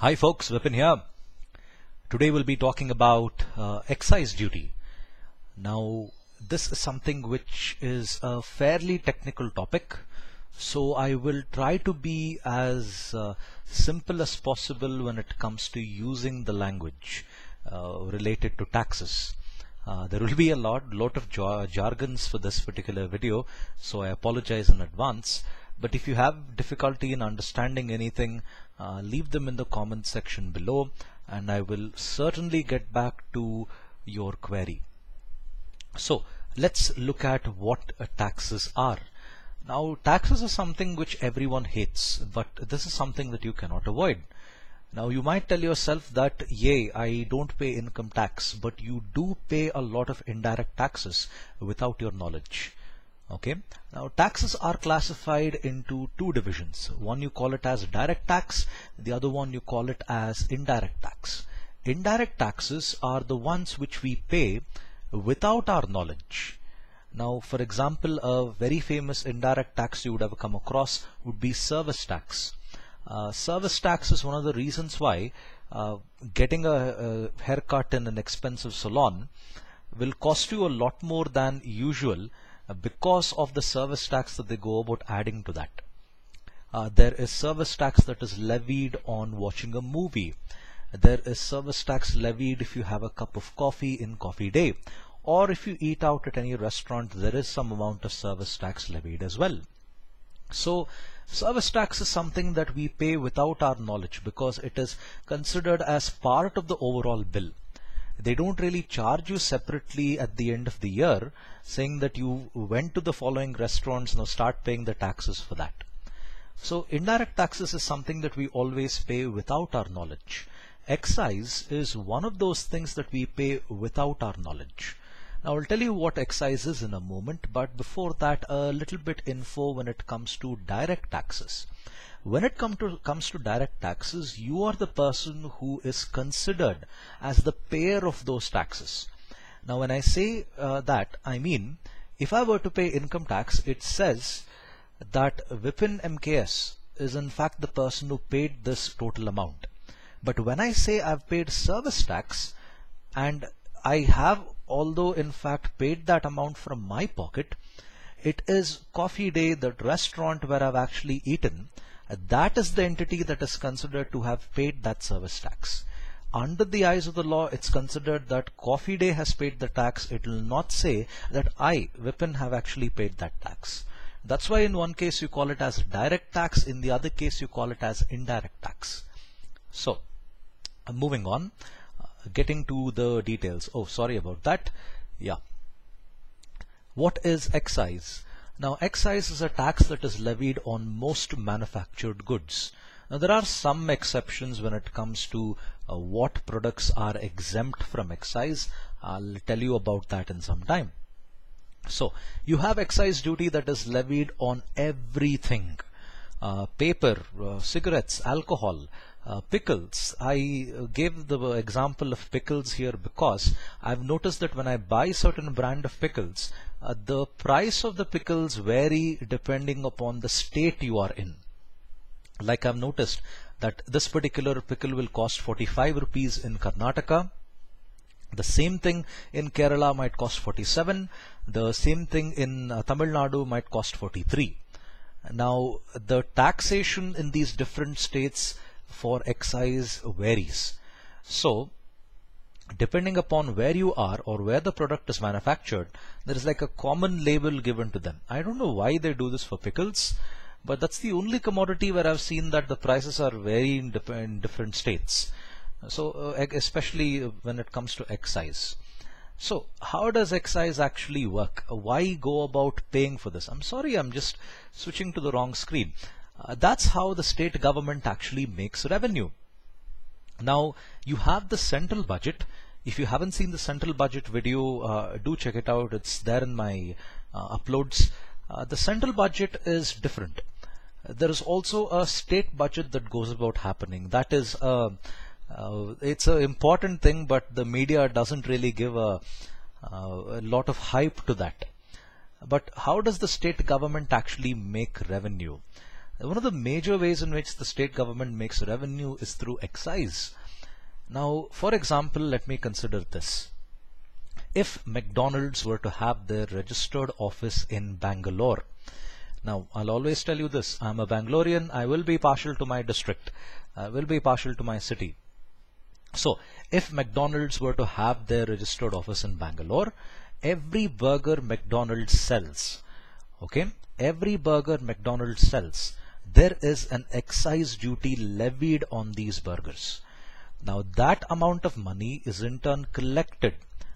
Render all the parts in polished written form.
Hi folks, Vipin here. Today we'll be talking about excise duty. Now this is something which is a fairly technical topic, so I will try to be as simple as possible when it comes to using the language related to taxes. There will be a lot of jargons for this particular video, so I apologize in advance. But if you have difficulty in understanding anything, leave them in the comment section below and I will certainly get back to your query. So let's look at what taxes are. Now taxes are something which everyone hates, but this is something that you cannot avoid. Now you might tell yourself that, yay, I don't pay income tax, but you do pay a lot of indirect taxes without your knowledge. Okay, now taxes are classified into two divisions. One you call it as direct tax, the other one you call it as indirect tax. Indirect taxes are the ones which we pay without our knowledge. Now for example, a very famous indirect tax you would have come across would be service tax. Service tax is one of the reasons why getting a haircut in an expensive salon will cost you a lot more than usual because of the service tax that they go about adding to that. There is service tax that is levied on watching a movie. There is service tax levied if you have a cup of coffee in coffee day, or if you eat out at any restaurant, there is some amount of service tax levied as well. So service tax is something that we pay without our knowledge because it is considered as part of the overall bill. They don't really charge you separately at the end of the year saying that you went to the following restaurants, now start paying the taxes for that. So indirect taxes is something that we always pay without our knowledge. Excise is one of those things that we pay without our knowledge. Now I'll tell you what excise is in a moment, but before that a little bit info when it comes to direct taxes. When it comes to direct taxes, you are the person who is considered as the payer of those taxes. Now when I say that, I mean if I were to pay income tax, it says that Vipin MKS is in fact the person who paid this total amount. But when I say I've paid service tax and I have although in fact paid that amount from my pocket, it is coffee day, that restaurant where I've actually eaten, that is the entity that is considered to have paid that service tax. Under the eyes of the law, it's considered that coffee day has paid the tax. It will not say that I, Vipin, have actually paid that tax. That's why in one case you call it as direct tax, in the other case you call it as indirect tax. So moving on, getting to the details. Oh, sorry about that. Yeah. What is excise? Now excise is a tax that is levied on most manufactured goods. Now there are some exceptions when it comes to what products are exempt from excise. I'll tell you about that in some time. So you have excise duty that is levied on everything. Paper, cigarettes, alcohol, pickles. I gave the example of pickles here because I've noticed that when I buy certain brand of pickles, the price of the pickles vary depending upon the state you are in. Like I've noticed that this particular pickle will cost 45 rupees in Karnataka. The same thing in Kerala might cost 47. The same thing in Tamil Nadu might cost 43. Now the taxation in these different states for excise varies. So depending upon where you are or where the product is manufactured, there is like a common label given to them. I don't know why they do this for pickles, but that's the only commodity where I've seen that the prices are varying in different states. So especially when it comes to excise. So how does excise actually work? Why go about paying for this? I'm sorry, I'm just switching to the wrong screen. That's how the state government actually makes revenue. Now you have the central budget. If you haven't seen the central budget video, do check it out. It's there in my uploads. The central budget is different. There is also a state budget that goes about happening. That is it's an important thing, but the media doesn't really give a lot of hype to that. But how does the state government actually make revenue? One of the major ways in which the state government makes revenue is through excise. Now, for example, let me consider this. If McDonald's were to have their registered office in Bangalore, now I'll always tell you this, I'm a Bangalorean, I will be partial to my district, I will be partial to my city. So if McDonald's were to have their registered office in Bangalore, every burger McDonald's sells, okay, every burger McDonald's sells, there is an excise duty levied on these burgers. Now that amount of money is in turn collected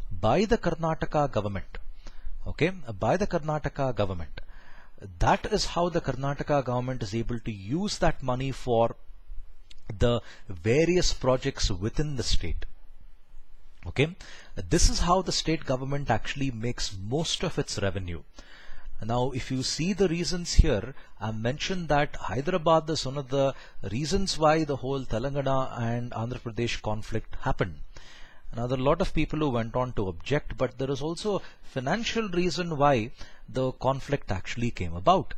by the Karnataka government, okay, by the Karnataka government. That is how the Karnataka government is able to use that money for the various projects within the state. Okay, this is how the state government actually makes most of its revenue. Now, if you see the reasons here, I mentioned that Hyderabad is one of the reasons why the whole Telangana and Andhra Pradesh conflict happened. Now, there are a lot of people who went on to object, but there is also a financial reason why the conflict actually came about.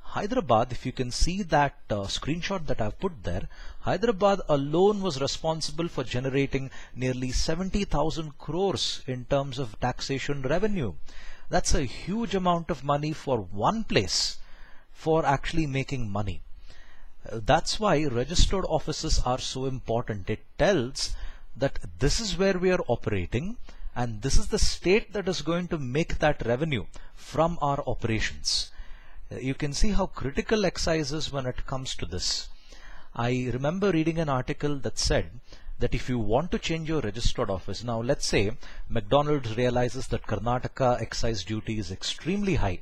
Hyderabad, if you can see that screenshot that I've put there, Hyderabad alone was responsible for generating nearly 70,000 crores in terms of taxation revenue. That's a huge amount of money for one place for actually making money. That's why registered offices are so important. It tells that this is where we are operating and this is the state that is going to make that revenue from our operations. You can see how critical excise is when it comes to this. I remember reading an article that said that if you want to change your registered office, now let's say McDonald's realizes that Karnataka excise duty is extremely high.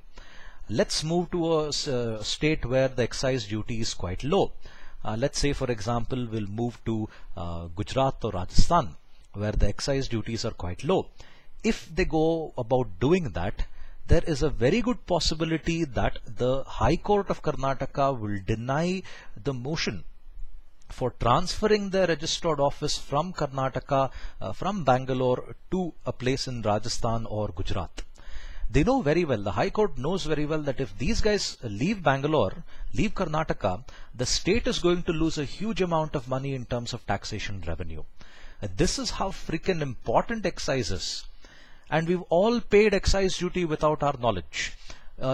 Let's move to a state where the excise duty is quite low. Let's say, for example, we'll move to Gujarat or Rajasthan, where the excise duties are quite low. If they go about doing that, there is a very good possibility that the High Court of Karnataka will deny the motion for transferring their registered office from Karnataka, from Bangalore to a place in Rajasthan or Gujarat. They know very well, the High Court knows very well that if these guys leave Bangalore, leave Karnataka, the state is going to lose a huge amount of money in terms of taxation revenue. This is how freaking important excise is. And we've all paid excise duty without our knowledge.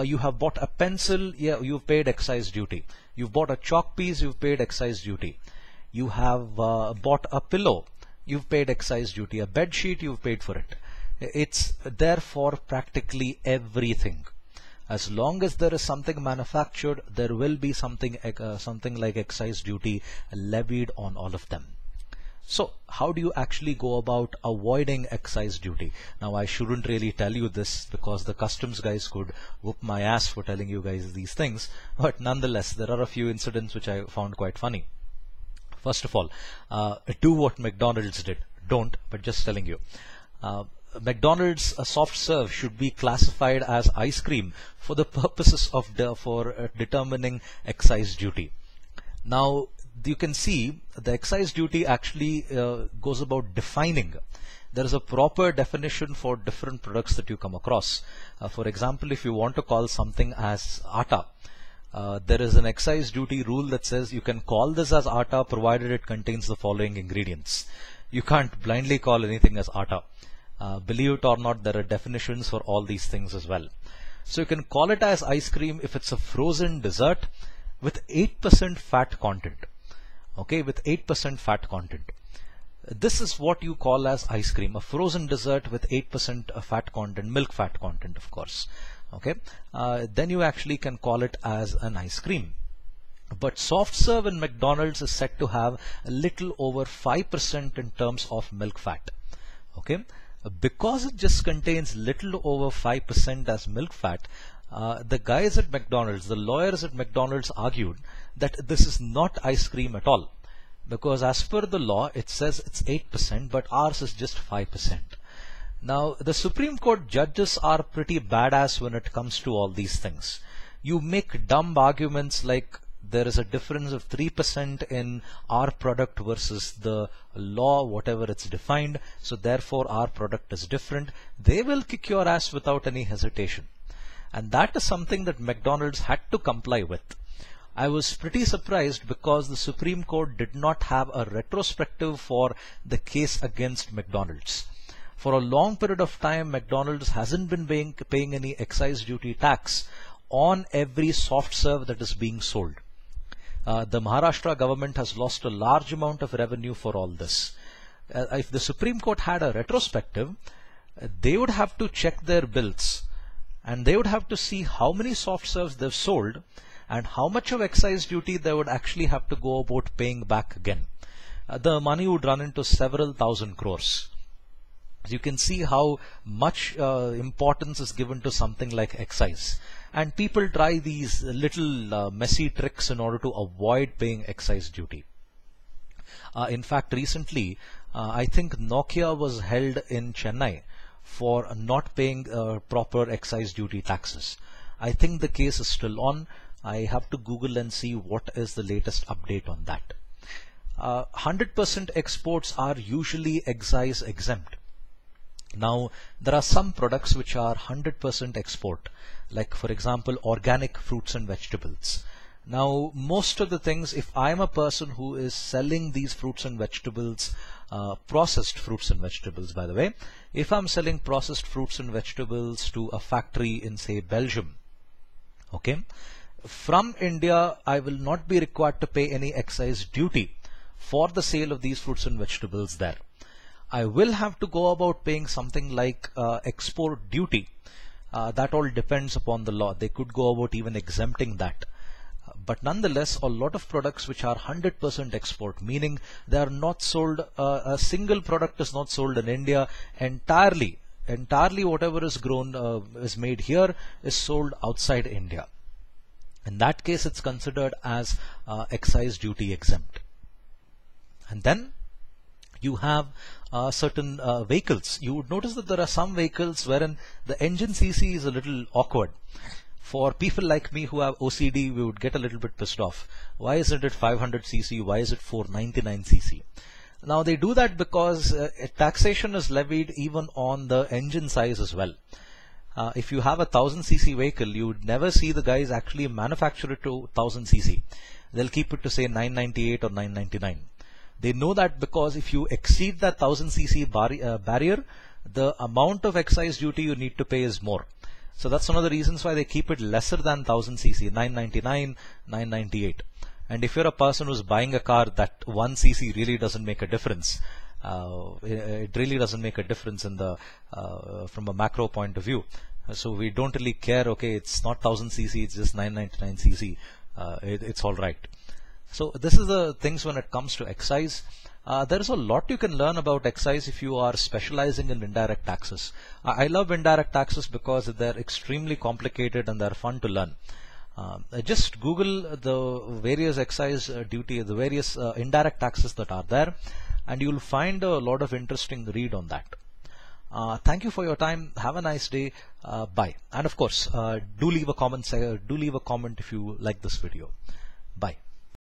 You have bought a pencil, yeah, you've paid excise duty. You've bought a chalk piece, you've paid excise duty. You have bought a pillow, you've paid excise duty. A bed sheet, you've paid for it. It's there for practically everything. As long as there is something manufactured, there will be something like excise duty levied on all of them. So how do you actually go about avoiding excise duty? Now, I shouldn't really tell you this because the customs guys could whoop my ass for telling you guys these things, but nonetheless, there are a few incidents which I found quite funny. First of all, do what McDonald's did. Don't, but just telling you. McDonald's soft serve should be classified as ice cream for the purposes of determining excise duty. Now, you can see the excise duty actually goes about defining. There is a proper definition for different products that you come across. For example, if you want to call something as atta, there is an excise duty rule that says you can call this as atta provided it contains the following ingredients. You can't blindly call anything as atta. Believe it or not, there are definitions for all these things as well. So you can call it as ice cream if it's a frozen dessert with 8% fat content. Okay, with 8% fat content. This is what you call as ice cream, a frozen dessert with 8% fat content, milk fat content, of course. Okay, then you actually can call it as an ice cream. But soft serve in McDonald's is said to have a little over 5% in terms of milk fat. Okay, because it just contains little over 5% as milk fat, the guys at McDonald's, the lawyers at McDonald's argued that this is not ice cream at all, because as per the law it says it's 8%, but ours is just 5%. Now, the Supreme Court judges are pretty badass when it comes to all these things. You make dumb arguments like there is a difference of 3% in our product versus the law, whatever it's defined, so therefore our product is different. They will kick your ass without any hesitation. And that is something that McDonald's had to comply with. I was pretty surprised because the Supreme Court did not have a retrospective for the case against McDonald's. For a long period of time, McDonald's hasn't been paying any excise duty tax on every soft serve that is being sold. The Maharashtra government has lost a large amount of revenue for all this. If the Supreme Court had a retrospective, they would have to check their bills and they would have to see how many soft serves they've sold and how much of excise duty they would actually have to go about paying back again. The money would run into several thousand crores. You can see how much importance is given to something like excise. And people try these little messy tricks in order to avoid paying excise duty. In fact, recently, I think Nokia was held in Chennai for not paying proper excise duty taxes. I think the case is still on. I have to Google and see what is the latest update on that. 100% exports are usually excise exempt. Now, there are some products which are 100% export, like for example, organic fruits and vegetables. Now, most of the things, if I'm a person who is selling these fruits and vegetables, processed fruits and vegetables, by the way, if I'm selling processed fruits and vegetables to a factory in, say, Belgium, okay, from India, I will not be required to pay any excise duty for the sale of these fruits and vegetables there. I will have to go about paying something like export duty. That all depends upon the law. They could go about even exempting that. But nonetheless, a lot of products which are 100% export, meaning they are not sold, a single product is not sold in India entirely. Entirely whatever is grown, is made here is sold outside India. In that case, it's considered as excise duty exempt. And then you have certain vehicles. You would notice that there are some vehicles wherein the engine CC is a little awkward. For people like me who have OCD, we would get a little bit pissed off. Why isn't it 500 cc? Why is it 499 cc? Now they do that because taxation is levied even on the engine size as well. If you have a 1000 cc vehicle, you would never see the guys actually manufacture it to 1000 cc. They'll keep it to say 998 or 999. They know that because if you exceed that 1000 cc barrier, the amount of excise duty you need to pay is more. So that's one of the reasons why they keep it lesser than 1000 cc, 999, 998. And if you're a person who's buying a car, that 1 cc really doesn't make a difference. It really doesn't make a difference in the from a macro point of view. So we don't really care. Okay, it's not 1000 cc, it's just 999 cc. It's all right. So this is the things when it comes to excise. There is a lot you can learn about excise if you are specializing in indirect taxes. I love indirect taxes because they're extremely complicated and they're fun to learn. Just Google the various excise duty, the various indirect taxes that are there, and you'll find a lot of interesting read on that. Thank you for your time. Have a nice day. Bye. And of course, do leave a comment if you like this video. Bye.